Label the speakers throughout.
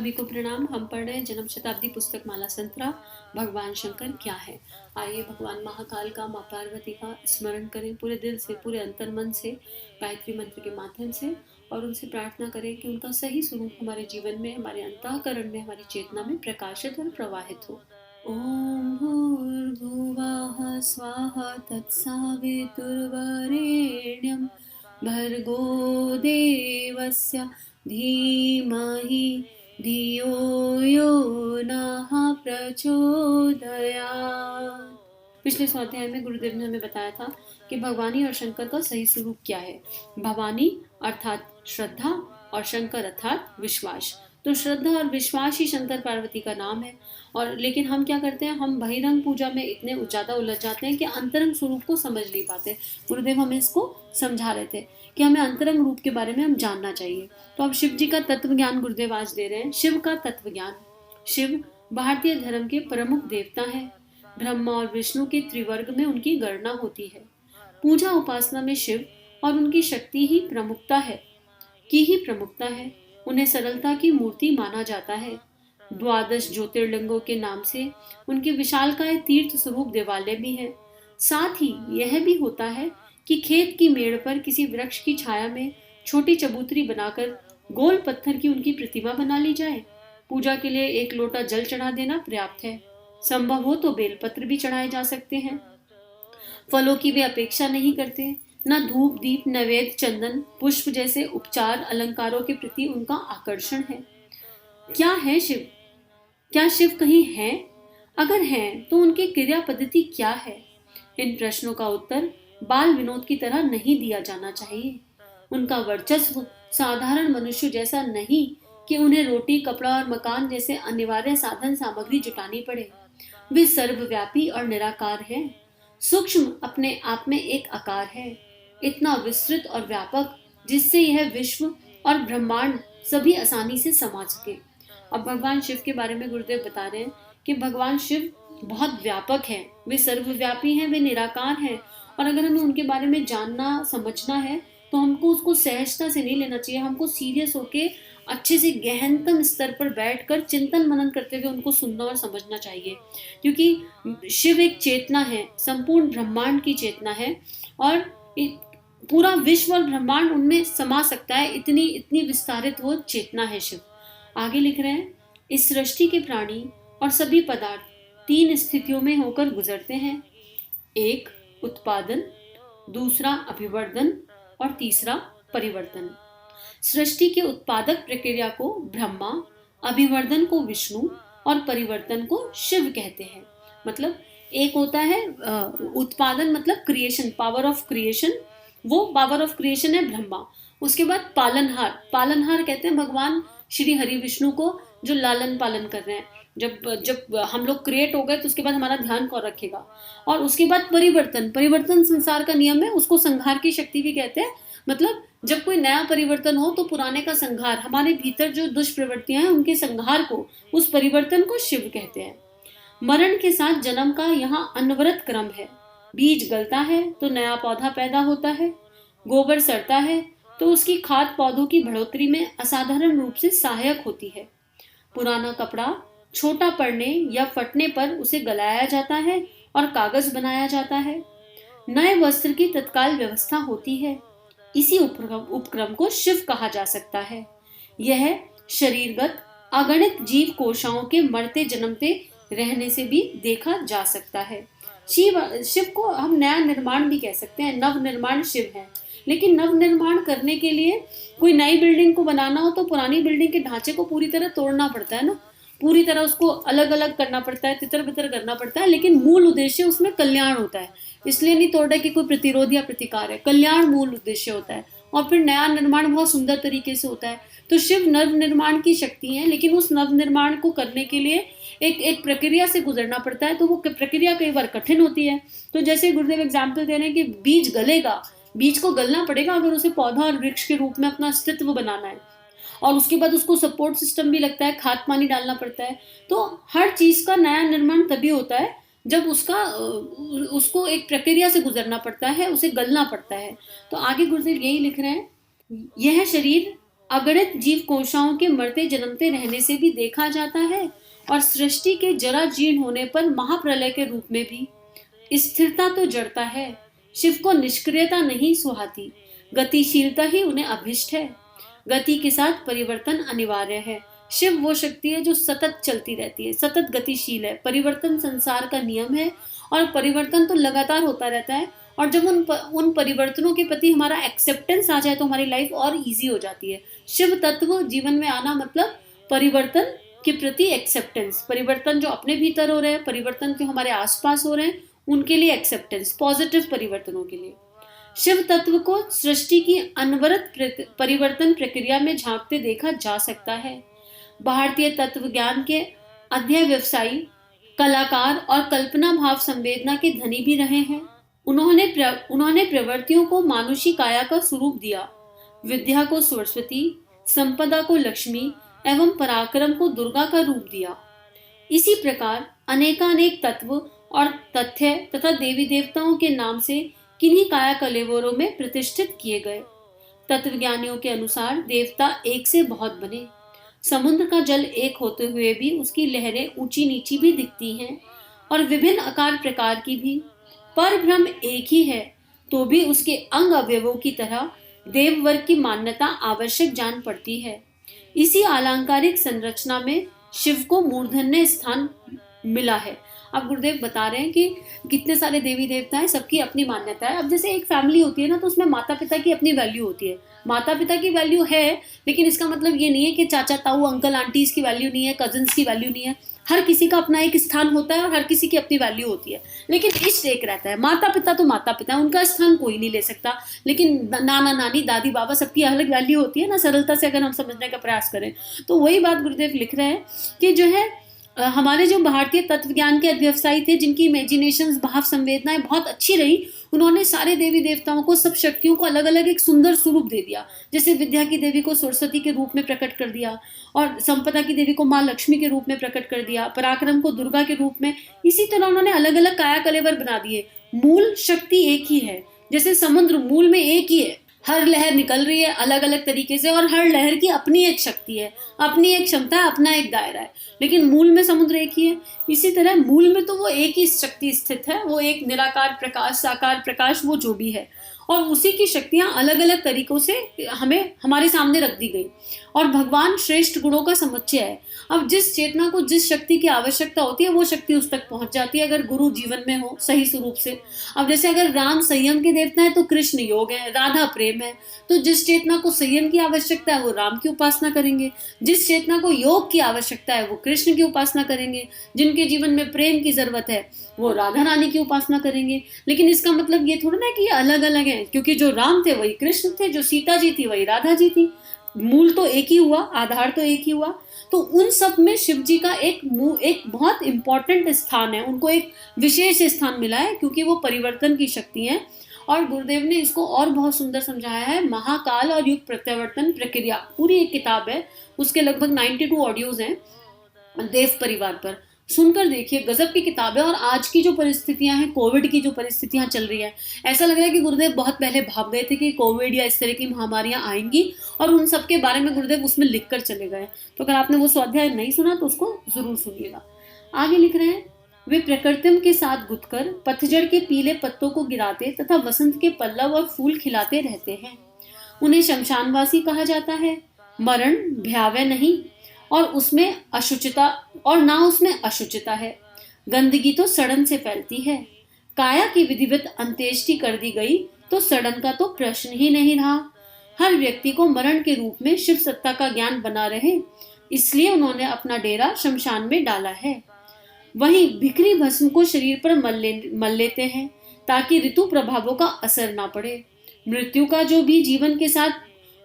Speaker 1: सभी को प्रणाम। हम पढ़ रहे हैं जन्म शताब्दी पुस्तक माला संतरा, भगवान शंकर क्या है। आइए भगवान महाकाल का, माँ पार्वती का स्मरण करें पूरे दिल से, पूरे अंतर मन से, गायत्री मंत्र के माध्यम से, और उनसे प्रार्थना करें कि उनका सही स्वरूप हमारे जीवन में, हमारे अंतःकरण में, हमारी चेतना में प्रकाशित और प्रवाहित हो। ओम भूर्भुवः स्वाहा तत्सवितुर्वरेण्यं भर्गो देवस्य धीमहि धियो यो नः प्रचोदयात्। पिछले स्वाध्याय में गुरुदेव ने हमें बताया था कि भवानी और शंकर का सही स्वरूप क्या है। भवानी अर्थात श्रद्धा और शंकर अर्थात विश्वास। तो श्रद्धा और विश्वास ही शंकर पार्वती का नाम है। और लेकिन हम क्या करते हैं, हम बहिरंग पूजा में इतने ज़्यादा उलझ जाते हैं कि अंतरंग स्वरूप को समझ नहीं पाते। गुरुदेव हमें इसको समझा रहे थे कि हमें अंतरंग रूप के बारे में हम जानना चाहिए। तो अब शिव जी का तत्व ज्ञान गुरुदेव आज दे रहे हैं। शिव का तत्व ज्ञान। शिव भारतीय धर्म के प्रमुख देवता हैं। ब्रह्मा और विष्णु के त्रिवर्ग में उनकी गणना होती है। पूजा उपासना में शिव और उनकी शक्ति ही प्रमुखता है। उन्हें सरलता की मूर्ति माना जाता है। 12 ज्योतिर्लिंगों के नाम से उनके विशालकाय तीर्थ स्वरूप देवालय भी है। साथ ही यह भी होता है कि खेत की मेड़ पर किसी वृक्ष की छाया में छोटी चबूतरी बनाकर गोल पत्थर की उनकी प्रतिमा बना ली जाए। पूजा के लिए 1 लोटा जल चढ़ा देना पर्याप्त है। संभव हो तो बेलपत्र भी चढ़ाए जा सकते हैं। फलों की वे अपेक्षा नहीं करते। न धूप दीप नैवेद्य चंदन पुष्प जैसे उपचार अलंकारों के प्रति उनका आकर्षण है। क्या है शिव? क्या शिव कहीं है? अगर हैं तो उनकी क्रिया पद्धति क्या है? इन प्रश्नों का उत्तर बाल विनोद की तरह नहीं दिया जाना चाहिए। उनका वर्चस्व साधारण मनुष्य जैसा नहीं कि उन्हें रोटी कपड़ा और मकान जैसे अनिवार्य साधन सामग्री जुटानी पड़े। वे सर्वव्यापी और निराकार हैं। सूक्ष्म अपने आप में एक आकार है, इतना विस्तृत और व्यापक जिससे यह विश्व और ब्रह्मांड सभी आसानी से समा सके। अब भगवान शिव के बारे में गुरुदेव बता रहे हैं कि भगवान शिव बहुत व्यापक हैं, वे सर्वव्यापी हैं, वे निराकार हैं। और अगर हमें उनके बारे में जानना समझना है तो हमको उसको सहजता से नहीं लेना चाहिए। हमको सीरियस होके अच्छे से गहनतम स्तर पर बैठकर चिंतन मनन करते हुए उनको सुनना और समझना चाहिए। क्योंकि शिव एक चेतना है, संपूर्ण ब्रह्मांड की चेतना है, और पूरा विश्व और ब्रह्मांड उनमें समा सकता है। इतनी विस्तारित वो चेतना है शिव। आगे लिख रहे हैं, इस सृष्टि के प्राणी और सभी पदार्थ 3 स्थितियों में होकर गुजरते हैं। 1 उत्पादन, दूसरा अभिवर्धन और तीसरा परिवर्तन। सृष्टि के उत्पादक प्रक्रिया को ब्रह्मा, अभिवर्धन को विष्णु और परिवर्तन को शिव कहते हैं। मतलब एक होता है उत्पादन, मतलब क्रिएशन, पावर ऑफ क्रिएशन, वो पावर ऑफ क्रिएशन है ब्रह्मा। उसके बाद पालनहार कहते हैं भगवान श्री हरि विष्णु को, जो लालन पालन कर रहे हैं। जब हम लोग क्रिएट हो गए तो उसके बाद हमारा ध्यान कौन रखेगा। और उसके बाद परिवर्तन संसार का नियम है, उसको संहार की शक्ति भी कहते हैं। मतलब जब कोई नया परिवर्तन हो तो पुराने का संहार, हमारे भीतर जो दुष्प्रवृत्तियां हैं उनके संहार को, उस परिवर्तन को शिव कहते हैं। मरण के साथ जन्म का यहाँ अनवरत क्रम है। बीज गलता है तो नया पौधा पैदा होता है। गोबर सड़ता है तो उसकी खाद पौधों की बढ़ोतरी में असाधारण रूप से सहायक होती है। पुराना कपड़ा छोटा पड़ने या फटने पर उसे गलाया जाता है और कागज बनाया जाता है। नए वस्त्र की तत्काल व्यवस्था होती है। इसी उपक्रम को शिव कहा जा सकता है। यह शरीरगत अगणित जीव कोशाओं के मरते जन्मते रहने से भी देखा जा सकता है। शिव को हम नया निर्माण भी कह सकते हैं, नव निर्माण शिव है। लेकिन नव निर्माण करने के लिए कोई नई बिल्डिंग को बनाना हो तो पुरानी बिल्डिंग के ढांचे को पूरी तरह तोड़ना पड़ता है ना, पूरी तरह उसको अलग अलग करना पड़ता है, तितर बितर करना पड़ता है। लेकिन मूल उद्देश्य उसमें कल्याण होता है, इसलिए नहीं तोड़ रहे कि कोई प्रतिरोध या प्रतिकार है। कल्याण मूल उद्देश्य होता है, और फिर नया निर्माण बहुत सुंदर तरीके से होता है। तो शिव नव निर्माण की शक्ति है, लेकिन उस नव निर्माण को करने के लिए एक प्रक्रिया से गुजरना पड़ता है। तो वो प्रक्रिया कई बार कठिन होती है। तो जैसे गुरुदेव एग्जाम्पल दे रहे हैं कि बीज गलेगा, बीज को गलना पड़ेगा अगर उसे पौधा और वृक्ष के रूप में अपना अस्तित्व बनाना है। और उसके बाद उसको सपोर्ट सिस्टम भी लगता है, खाद पानी डालना पड़ता है। तो हर चीज का नया निर्माण तभी होता है जब उसको एक प्रक्रिया से गुजरना पड़ता है, उसे गलना पड़ता है। तो आगे गुरुदेव यही लिख रहे हैं, यह शरीर अगणित जीव कोशाओं के मरते जन्मते रहने से भी देखा जाता है और सृष्टि के जरा जीर्ण होने पर महाप्रलय के रूप में भी। स्थिरता तो जड़ता है, शिव को निष्क्रियता नहीं सुहाती, गतिशीलता ही उन्हें अभिष्ट है। गति के साथ परिवर्तन अनिवार्य है। शिव वो शक्ति है जो सतत चलती रहती है, सतत गतिशील है। परिवर्तन संसार का नियम है और परिवर्तन तो लगातार होता रहता है। और जब उन परिवर्तनों के प्रति हमारा एक्सेप्टेंस आ जाए तो हमारी लाइफ और इजी हो जाती है। शिव तत्व जीवन में आना मतलब परिवर्तन के प्रति एक्सेप्टेंस, परिवर्तन जो अपने भीतर हो रहे हैं, परिवर्तन जो हमारे आसपास हो रहे हैं, उनके लिए एक्सेप्टेंस, पॉजिटिव परिवर्तनों के लिए। शिव तत्व को सृष्टि की अनवरत परिवर्तन प्रक्रिया में झांकते देखा जा सकता है। भारतीय तत्व ज्ञान के अध्यय व्यवसायी, कलाकार और कल्पना भाव संवेदना के धनी भी रहे हैं। उन्होंने प्रवृत्तियों को मानुषी काया का स्वरूप दिया, विद्या को सरस्वती, संपदा को लक्ष्मी एवं पराक्रम को दुर्गा का रूप दिया। इसी प्रकार अनेकानेक तत्व और तथ्य तथा देवी देवताओं के नाम से किन्हीं काया कलेवरों में प्रतिष्ठित किए गए। तत्वज्ञानियों के अनुसार देवता एक से बहुत बने। समुद्र का जल एक होते हुए भी उसकी लहरें ऊंची नीची भी दिखती हैं और विभिन्न आकार प्रकार की भी। पर ब्रह्म एक ही है तो भी उसके अंग अवयवों की तरह देववर्ग की मान्यता आवश्यक जान पड़ती है। इसी अलंकारिक संरचना में शिव को मूर्धन्य स्थान मिला है। अब गुरुदेव बता रहे हैं कि कितने सारे देवी देवता हैं, सबकी अपनी मान्यता है। अब जैसे एक फैमिली होती है ना, तो उसमें माता पिता की अपनी वैल्यू होती है। माता पिता की वैल्यू है, लेकिन इसका मतलब ये नहीं है कि चाचा ताऊ अंकल आंटीज की वैल्यू नहीं है, कजिन्स की वैल्यू नहीं है। हर किसी का अपना एक स्थान होता है और हर किसी की अपनी वैल्यू होती है, लेकिन इष्ट एक रहता है। माता पिता तो माता पिता है, उनका स्थान कोई नहीं ले सकता, लेकिन नाना नानी दादी बाबा सबकी अलग वैल्यू होती है ना। सरलता से अगर हम समझने का प्रयास करें तो वही बात गुरुदेव लिख रहे हैं कि जो है हमारे जो भारतीय तत्वज्ञान के व्यवसायी थे, जिनकी इमेजिनेशंस, भाव संवेदनाएं बहुत अच्छी रही, उन्होंने सारे देवी देवताओं को, सब शक्तियों को अलग अलग एक सुंदर स्वरूप दे दिया। जैसे विद्या की देवी को सरस्वती के रूप में प्रकट कर दिया और संपदा की देवी को माँ लक्ष्मी के रूप में प्रकट कर दिया, पराक्रम को दुर्गा के रूप में। इसी तरह उन्होंने अलग अलग काया कलेवर बना दिए। मूल शक्ति एक ही है। जैसे समुद्र मूल में एक ही है, हर लहर निकल रही है अलग अलग तरीके से और हर लहर की अपनी एक शक्ति है, अपनी एक क्षमता है, अपना एक दायरा है, लेकिन मूल में समुद्र एक ही है। इसी तरह मूल में तो वो एक ही शक्ति स्थित है, वो एक निराकार प्रकाश, साकार प्रकाश, वो जो भी है, और उसी की शक्तियां अलग अलग तरीकों से हमें हमारे सामने रख दी गई। और भगवान श्रेष्ठ गुणों का समुच्चय है। अब जिस चेतना को जिस शक्ति की आवश्यकता होती है वो शक्ति उस तक पहुंच जाती है, अगर गुरु जीवन में हो सही स्वरूप से। अब जैसे अगर राम संयम के देवता है तो कृष्ण योग है, राधा प्रेम है, तो जिस चेतना को संयम की आवश्यकता है वो राम की उपासना करेंगे, जिस चेतना को योग की आवश्यकता है वो कृष्ण की उपासना करेंगे, जिनके जीवन में प्रेम की जरूरत है वो राधा रानी की उपासना करेंगे। लेकिन इसका मतलब ये थोड़ा ना कि ये अलग अलग है, क्योंकि जो राम थे वही कृष्ण थे, जो सीता जी थी वही राधा जी थी। मूल तो एक ही हुआ, आधार तो एक ही हुआ। तो उन सब में शिव जी का एक बहुत इंपॉर्टेंट स्थान है, उनको एक विशेष स्थान मिला है, क्योंकि वो परिवर्तन की शक्ति है। और गुरुदेव ने इसको और बहुत सुंदर समझाया है। महाकाल और युग प्रत्यावर्तन प्रक्रिया पूरी एक किताब है, उसके लगभग 92 ऑडियोज हैं देव परिवार पर। सुनकर देखिए, गजब की किताब है। और आज की जो परिस्थितियां हैं, कोविड की जो परिस्थितियां चल रही है, ऐसा लग रहा है कि गुरुदेव बहुत पहले भाग गए थे कि कोविड या इस तरह की महामारियां आएंगी, और उन सब के बारे में गुरुदेव उसमें लिख कर चले गए। तो अगर आपने वो स्वाध्याय नहीं सुना तो उसको जरूर सुनिएगा। आगे लिख रहे हैं, वे प्रकृतिम के साथ गुथकर पतझड़ के पीले पत्तों को गिराते तथा वसंत के पल्लव और फूल खिलाते रहते हैं। उन्हें शमशानवासी कहा जाता है। मरण भयावह नहीं और उसमें अशुचिता, और ना उसमें अशुचिता है। गंदगी तो सड़न से फैलती है। काया की विधिवत अंत्येष्टि कर दी गई तो सड़न का तो प्रश्न ही नहीं रहा। हर व्यक्ति को मरण के रूप में शिव सत्ता का ज्ञान बना रहे, इसलिए उन्होंने अपना डेरा शमशान में डाला है। वहीं बिखरी भस्म को शरीर पर मल लेते हैं ताकि ऋतु प्रभावों का असर ना पड़े। मृत्यु का जो भी जीवन के साथ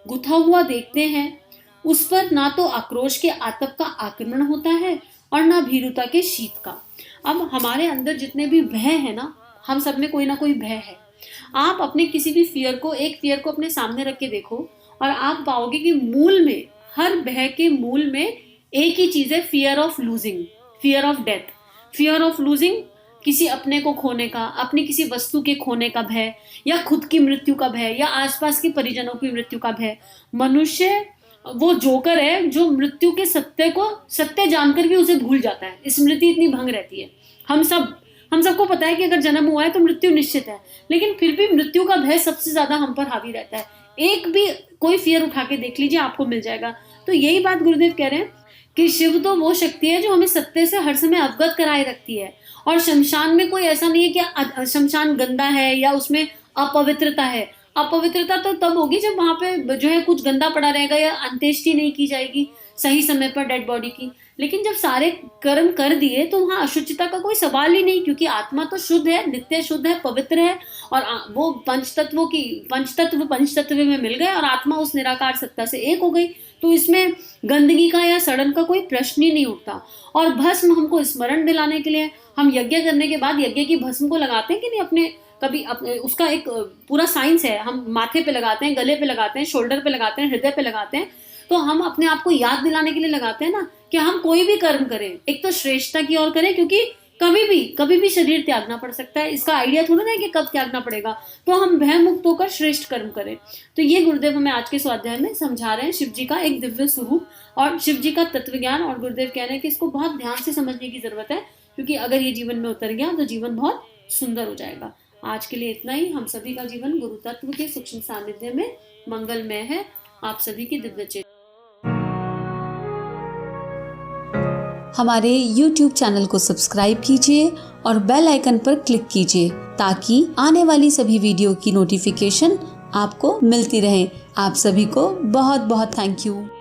Speaker 1: गुथा हुआ देखते हैं, उस पर ना तो आक्रोश के आतप का आक्रमण होता है और ना भीरुता के शीत का। अब हमारे अंदर जितने भी भय है ना, हम सब में कोई ना कोई भय है। आप अपने किसी भी फियर को अपने सामने रख के देखो और आप पाओगे कि मूल में, हर भय के मूल में एक ही चीज है, fear of losing, fear of death, fear of losing. किसी अपने को खोने का, अपनी किसी वस्तु के खोने का भय, या खुद की मृत्यु का भय, या आसपास के परिजनों की मृत्यु का भय। मनुष्य वो जोकर है जो मृत्यु के सत्य को सत्य जानकर भी उसे भूल जाता है। स्मृति इतनी भंग रहती है। हम सबको पता है कि अगर जन्म हुआ है तो मृत्यु निश्चित है, लेकिन फिर भी मृत्यु का भय सबसे ज्यादा हम पर हावी रहता है। एक भी कोई फियर उठा के देख लीजिए, आपको मिल जाएगा। तो यही बात गुरुदेव कह रहे हैं कि शिव तो वो शक्ति है जो हमें सत्य से हर समय अवगत कराए रखती है। और शमशान में कोई ऐसा नहीं है कि शमशान गंदा है या उसमें अपवित्रता है। अपवित्रता तो तब होगी जब वहां पे जो है कुछ गंदा पड़ा रहेगा या अंत्येष्टि नहीं की जाएगी सही समय पर डेड बॉडी की। लेकिन जब सारे कर्म कर दिए तो वहां अशुचिता का कोई सवाल ही नहीं, क्योंकि आत्मा तो शुद्ध है, नित्य शुद्ध है, पवित्र है। और वो पंचतत्व में मिल गए और आत्मा उस निराकार सत्ता से एक हो गई। तो इसमें गंदगी का या सड़न का कोई प्रश्न ही नहीं उठता। और भस्म हमको स्मरण दिलाने के लिए हम यज्ञ करने के बाद यज्ञ की भस्म को लगाते हैं कि नहीं अपने उसका एक पूरा साइंस है। हम माथे पे लगाते हैं, गले पे लगाते हैं, शोल्डर पे लगाते हैं, हृदय पे लगाते हैं। तो हम अपने आप को याद दिलाने के लिए लगाते हैं ना कि हम कोई भी कर्म करें एक तो श्रेष्ठता की ओर करें, क्योंकि कभी भी शरीर त्यागना पड़ सकता है। इसका आइडिया थोड़ा ना है कि कब त्यागना पड़ेगा। तो हम भय मुक्त होकर श्रेष्ठ कर्म करें। तो ये गुरुदेव हमें आज के स्वाध्याय में समझा रहे हैं शिव जी का एक दिव्य स्वरूप और शिव जी का तत्व ज्ञान। और गुरुदेव कह रहे हैं कि इसको बहुत ध्यान से समझने की जरूरत है, क्योंकि अगर ये जीवन में उतर गया तो जीवन बहुत सुंदर हो जाएगा। आज के लिए इतना ही। हम सभी का जीवन गुरु तत्व के सूक्ष्म सानिध्य में मंगलमय है। आप सभी की दिव्य चेतना।
Speaker 2: हमारे YouTube चैनल को सब्सक्राइब कीजिए और बेल आइकन पर क्लिक कीजिए ताकि आने वाली सभी वीडियो की नोटिफिकेशन आपको मिलती रहे। आप सभी को बहुत बहुत थैंक यू।